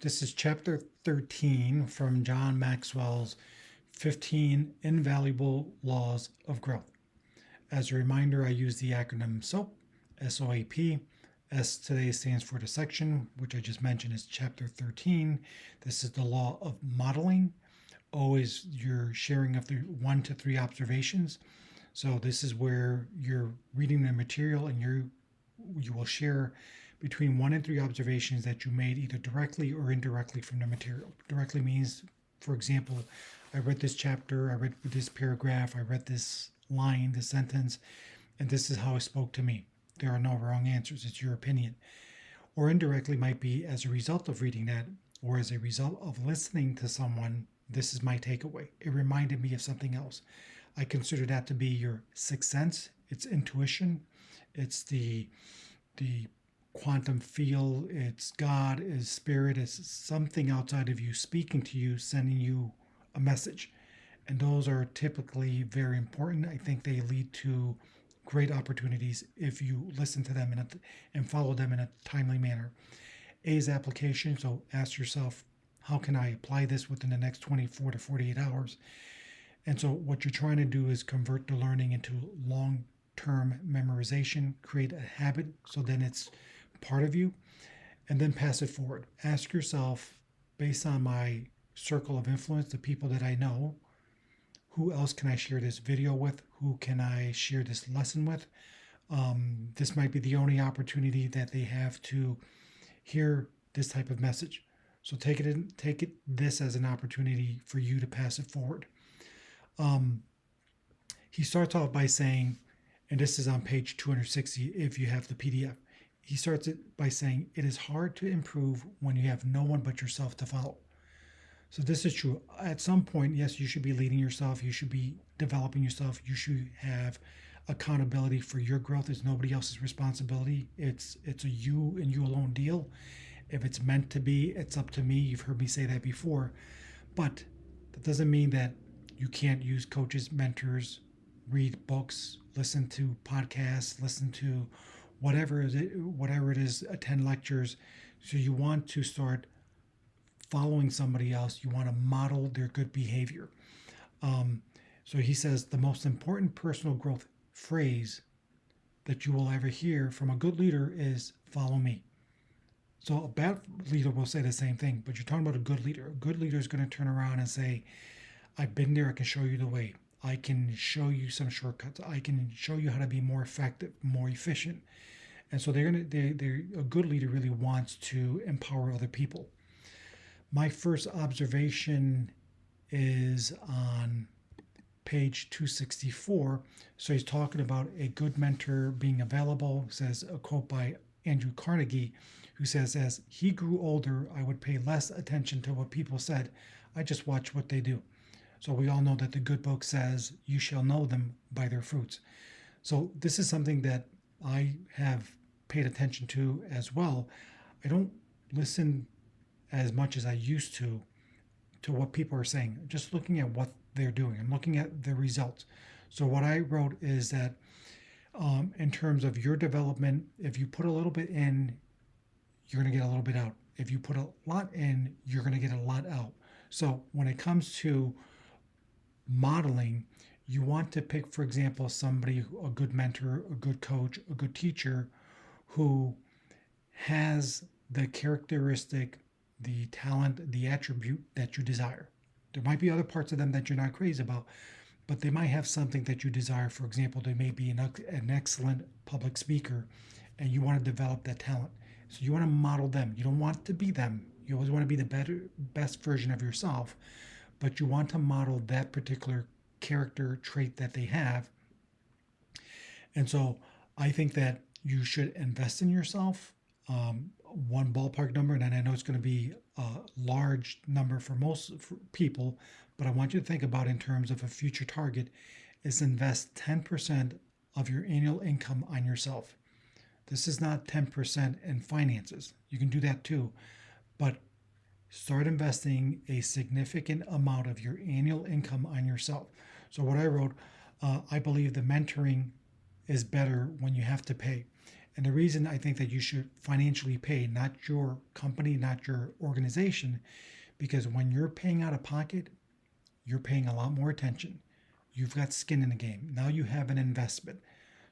This is chapter 13 from John Maxwell's 15 Invaluable Laws of Growth. As a reminder, I use the acronym SOAP, S-O-A-P. S today stands for the section, which I just mentioned is chapter 13. This is the law of modeling. O is your sharing of the 1 to 3 observations. So this is where you're reading the material and you will share between 1 and 3 observations that you made either directly or indirectly from the material. Directly means, for example, I read this chapter, I read this paragraph, I read this line, this sentence, and this is how it spoke to me. There are no wrong answers. It's your opinion. Or indirectly might be as a result of reading that or as a result of listening to someone. This is my takeaway. It reminded me of something else. I consider that to be your sixth sense. It's intuition. It's the quantum field. It's God. It's spirit. It's something outside of you speaking to you, sending you a message. And those are typically very important. I think they lead to great opportunities if you listen to them and follow them in a timely manner. A is application. So ask yourself, how can I apply this within the next 24 to 48 hours? And so what you're trying to do is convert the learning into long-term memorization, create a habit so then it's part of you, and then pass it forward. Ask yourself, based on my circle of influence, the people that I know, who else can I share this video with? Who can I share this lesson with? This might be the only opportunity that they have to hear this type of message. So take this as an opportunity for you to pass it forward. He starts off by saying, and this is on page 260 if you have the PDF. He starts it by saying, it is hard to improve when you have no one but yourself to follow. So this is true. At some point, yes, you should be leading yourself. You should be developing yourself. You should have accountability for your growth. It's nobody else's responsibility. It's a you and you alone deal. If it's meant to be, it's up to me. You've heard me say that before. But that doesn't mean that you can't use coaches, mentors, read books, listen to podcasts, listen to whatever it is, attend lectures. So you want to start following somebody else. You want to model their good behavior. So he says the most important personal growth phrase that you will ever hear from a good leader is follow me. So a bad leader will say the same thing, but you're talking about a good leader. A good leader is going to turn around and say, I've been there. I can show you the way. I can show you some shortcuts. I can show you how to be more effective, more efficient. And so a good leader really wants to empower other people. My first observation is on page 264. So he's talking about a good mentor being available. It says a quote by Andrew Carnegie, who says, as he grew older, I would pay less attention to what people said. I just watch what they do. So we all know that the good book says, you shall know them by their fruits. So this is something that I have paid attention to as well. I don't listen as much as I used to what people are saying, just looking at what they're doing. I'm looking at the results. So what I wrote is that in terms of your development, if you put a little bit in, you're going to get a little bit out. If you put a lot in, you're going to get a lot out. So when it comes to modeling, you want to pick, for example, somebody, a good mentor, a good coach, a good teacher who has the characteristic, the talent, the attribute that you desire. There might be other parts of them that you're not crazy about, but they might have something that you desire. For example, they may be an excellent public speaker and you want to develop that talent. So you want to model them. You don't want to be them. You always want to be the best version of yourself, but you want to model that particular character trait that they have. And so I think that you should invest in yourself. One ballpark number, and I know it's going to be a large number for most people, but I want you to think about in terms of a future target is invest 10% of your annual income on yourself. This is not 10% in finances. You can do that too, but start investing a significant amount of your annual income on yourself. So what I wrote, I believe the mentoring is better when you have to pay. And the reason I think that you should financially pay, not your company, not your organization, because when you're paying out of pocket, you're paying a lot more attention. You've got skin in the game. Now you have an investment.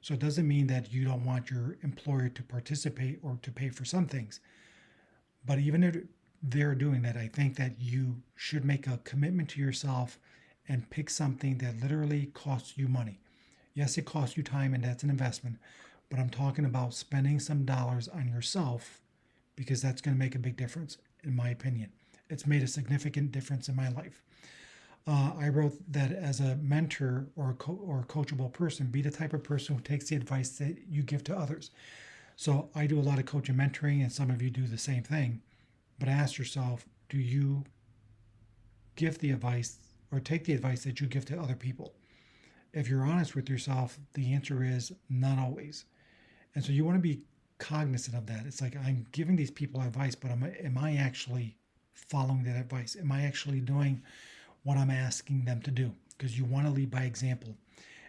So it doesn't mean that you don't want your employer to participate or to pay for some things. But even if they're doing that, I think that you should make a commitment to yourself and pick something that literally costs you money. Yes, it costs you time and that's an investment, but I'm talking about spending some dollars on yourself because that's going to make a big difference, in my opinion. It's made a significant difference in my life. I wrote that as a mentor or or coachable person, be the type of person who takes the advice that you give to others. So I do a lot of coaching mentoring, and some of you do the same thing. But ask yourself, do you give the advice or take the advice that you give to other people? If you're honest with yourself, the answer is not always. And so you want to be cognizant of that. It's like I'm giving these people advice, but am I actually following that advice? Am I actually doing what I'm asking them to do? Because you want to lead by example.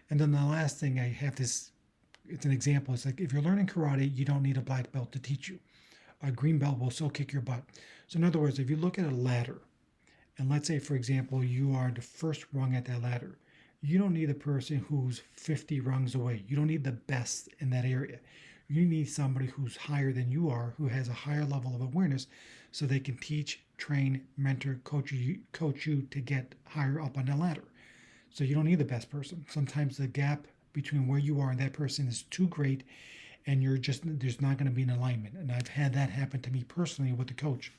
And then the last thing I have this, it's an example. It's like if you're learning karate, you don't need a black belt to teach you. A green belt will still kick your butt. So in other words, if you look at a ladder, and let's say, for example, you are the first rung at that ladder, you don't need a person who's 50 rungs away. You don't need the best in that area. You need somebody who's higher than you are, who has a higher level of awareness, so they can teach, train, mentor, coach you to get higher up on the ladder. So you don't need the best person. Sometimes the gap between where you are and that person is too great, and there's not going to be an alignment. And I've had that happen to me personally with the coach.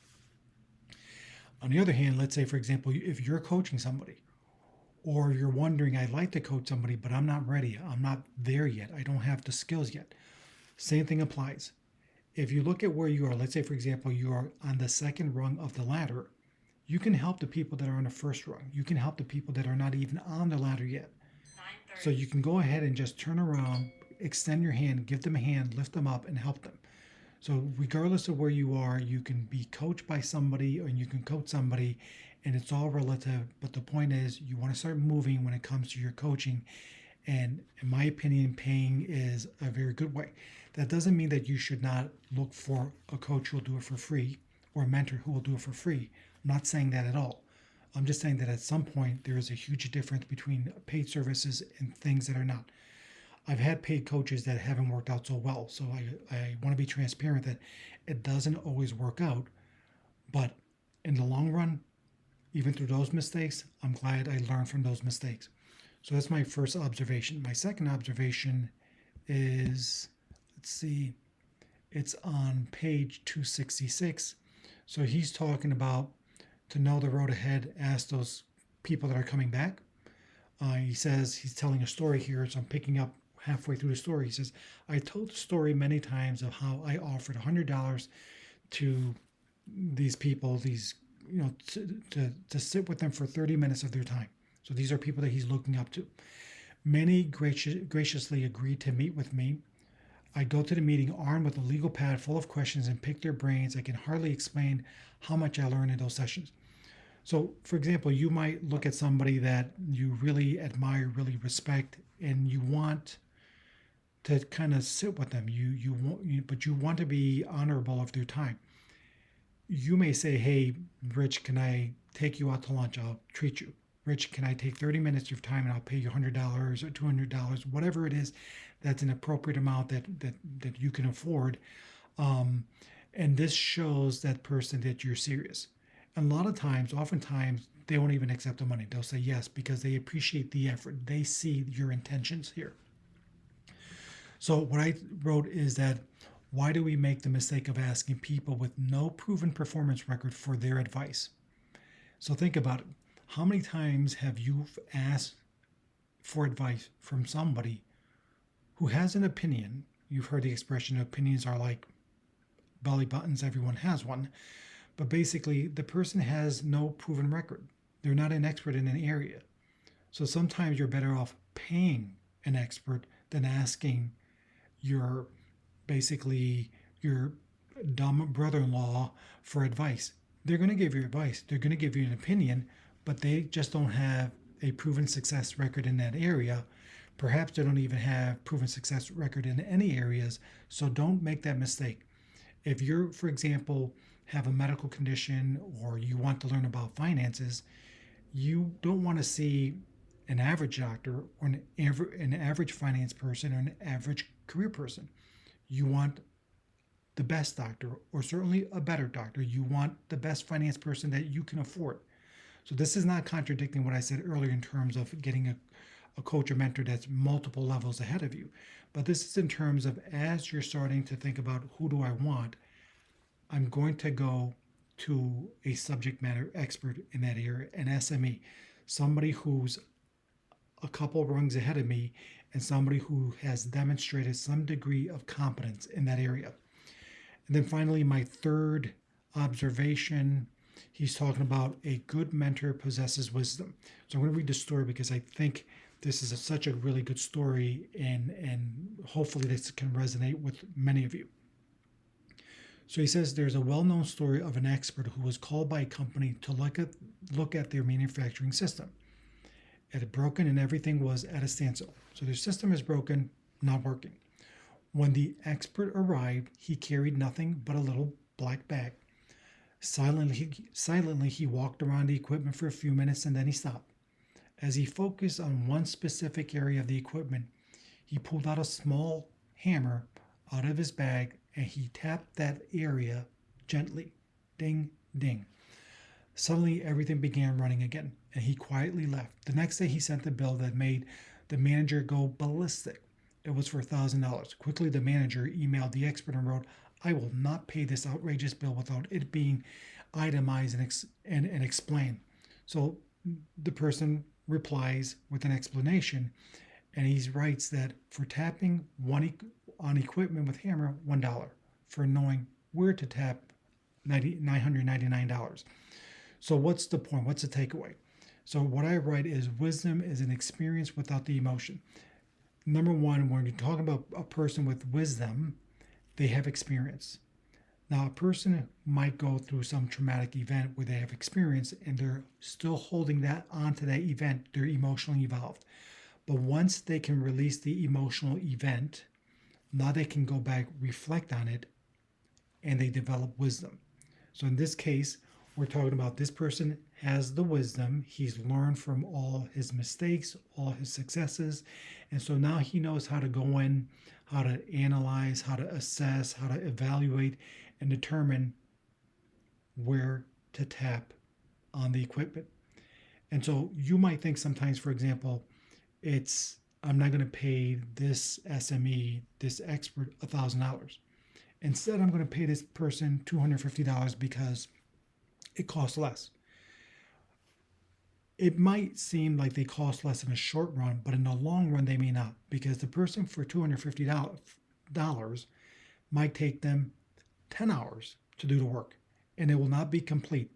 On the other hand, let's say, for example, if you're coaching somebody, or you're wondering, I'd like to coach somebody, but I'm not ready. I'm not there yet. I don't have the skills yet. Same thing applies. If you look at where you are, let's say, for example, you are on the second rung of the ladder, you can help the people that are on the first rung. You can help the people that are not even on the ladder yet. So you can go ahead and just turn around, extend your hand, give them a hand, lift them up, and help them. So regardless of where you are, you can be coached by somebody or you can coach somebody, and it's all relative. But the point is, you want to start moving when it comes to your coaching. And in my opinion, paying is a very good way. That doesn't mean that you should not look for a coach who will do it for free or a mentor who will do it for free. I'm not saying that at all. I'm just saying that at some point, there is a huge difference between paid services and things that are not. I've had paid coaches that haven't worked out so well. So I want to be transparent that it doesn't always work out. But in the long run, even through those mistakes, I'm glad I learned from those mistakes. So that's my first observation. My second observation is, let's see, it's on page 266. So he's talking about to know the road ahead, ask those people that are coming back. He says he's telling a story here, so I'm picking up halfway through the story. He says, I told the story many times of how I offered $100 to these people, to sit with them for 30 minutes of their time. So these are people that he's looking up to. Many graciously agreed to meet with me. I go to the meeting armed with a legal pad full of questions and pick their brains. I can hardly explain how much I learned in those sessions. So, for example, you might look at somebody that you really admire, really respect, and you want to kind of sit with them. But you want to be honorable of their time. You may say, hey, Rich, can I take you out to lunch? I'll treat you. Rich, can I take 30 minutes of your time and I'll pay you $100 or $200, whatever it is that's an appropriate amount that you can afford. And this shows that person that you're serious. And a lot of times, oftentimes, they won't even accept the money. They'll say yes because they appreciate the effort. They see your intentions here. So what I wrote is that why do we make the mistake of asking people with no proven performance record for their advice? So think about it. How many times have you asked for advice from somebody who has an opinion? You've heard the expression, opinions are like belly buttons, everyone has one. But basically, the person has no proven record. They're not an expert in an area. So sometimes you're better off paying an expert than asking your dumb brother-in-law for advice. They're going to give you advice. They're going to give you an opinion, but they just don't have a proven success record in that area. Perhaps they don't even have proven success record in any areas, so don't make that mistake. If you're, for example, have a medical condition or you want to learn about finances, you don't want to see an average doctor or an average finance person or an average career person. You want the best doctor, or certainly a better doctor. You want the best finance person that you can afford. So this is not contradicting what I said earlier in terms of getting a coach or mentor that's multiple levels ahead of you. But this is in terms of as you're starting to think about who do I want, I'm going to go to a subject matter expert in that area, an SME, somebody who's a couple rungs ahead of me and somebody who has demonstrated some degree of competence in that area. And then finally, my third observation, he's talking about a good mentor possesses wisdom. So I'm going to read the story because I think this is such a really good story, and hopefully this can resonate with many of you. So he says there's a well-known story of an expert who was called by a company to look at their manufacturing system. It had broken and everything was at a standstill. So their system is broken, not working. When the expert arrived, he carried nothing but a little black bag. Silently, he walked around the equipment for a few minutes and then he stopped. As he focused on one specific area of the equipment, he pulled out a small hammer out of his bag and he tapped that area gently. Ding, ding. Suddenly, everything began running again and he quietly left. The next day, he sent a bill that made the manager go ballistic. It was for $1,000. Quickly, the manager emailed the expert and wrote, "I will not pay this outrageous bill without it being itemized and explained." So the person replies with an explanation, and he writes that for tapping on equipment with hammer, $1. For knowing where to tap, $999. So what's the point? What's the takeaway? So what I write is wisdom is an experience without the emotion. Number one, when you're talking about a person with wisdom, they have experience. Now, a person might go through some traumatic event where they have experience and they're still holding that onto that event. They're emotionally evolved. But once they can release the emotional event, now they can go back, reflect on it, and they develop wisdom. So in this case, we're talking about this person has the wisdom. He's learned from all his mistakes, all his successes. And so now he knows how to go in, how to analyze, how to assess, how to evaluate, and determine where to tap on the equipment. And so you might think sometimes, for example, I'm not going to pay this SME, this expert, $1,000. Instead, I'm going to pay this person $250 because it costs less. It might seem like they cost less in a short run, but in the long run, they may not, because the person for $250 might take them 10 hours to do the work, and it will not be complete.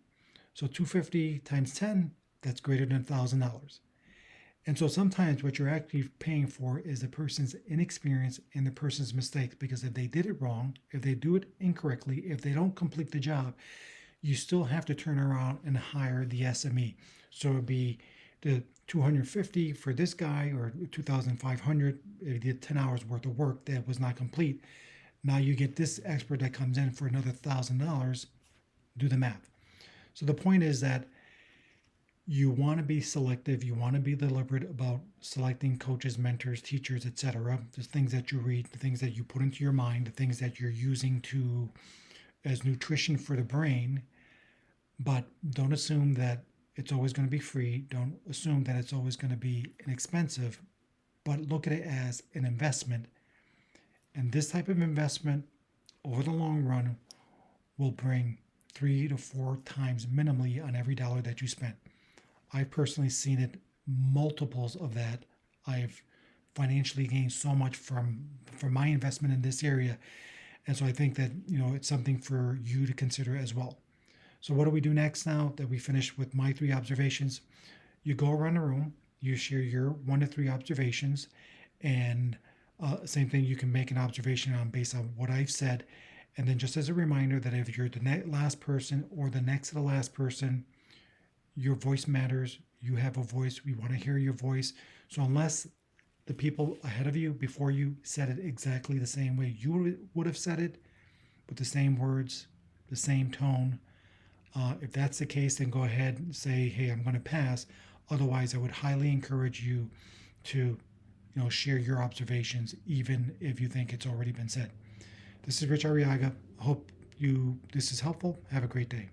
So $250 times 10, that's greater than $1,000. And so sometimes what you're actually paying for is the person's inexperience and the person's mistakes, because if they did it wrong, if they do it incorrectly, if they don't complete the job, you still have to turn around and hire the SME. So it'd be the $250 for this guy or $2,500 if he did 10 hours worth of work that was not complete. Now you get this expert that comes in for another $1,000. Do the math. So the point is that you want to be selective. You want to be deliberate about selecting coaches, mentors, teachers, etc. The things that you read, the things that you put into your mind, the things that you're using as nutrition for the brain. But don't assume that it's always going to be free. Don't assume that it's always going to be inexpensive, but look at it as an investment. And this type of investment over the long run will bring 3 to 4 times minimally on every dollar that you spend. I've personally seen it multiples of that. I've financially gained so much from my investment in this area. And so I think that, it's something for you to consider as well. So what do we do next now that we finished with my 3 observations? You go around the room, you share your 1 to 3 observations, and same thing, you can make an observation based on what I've said. And then just as a reminder that if you're the last person or the next to the last person, your voice matters. You have a voice. We want to hear your voice. So unless the people ahead of you before you said it exactly the same way you would have said it, with the same words, the same tone. If that's the case, then go ahead and say, hey, I'm going to pass. Otherwise, I would highly encourage you to share your observations, even if you think it's already been said. This is Rich Arriaga. Hope this is helpful. Have a great day.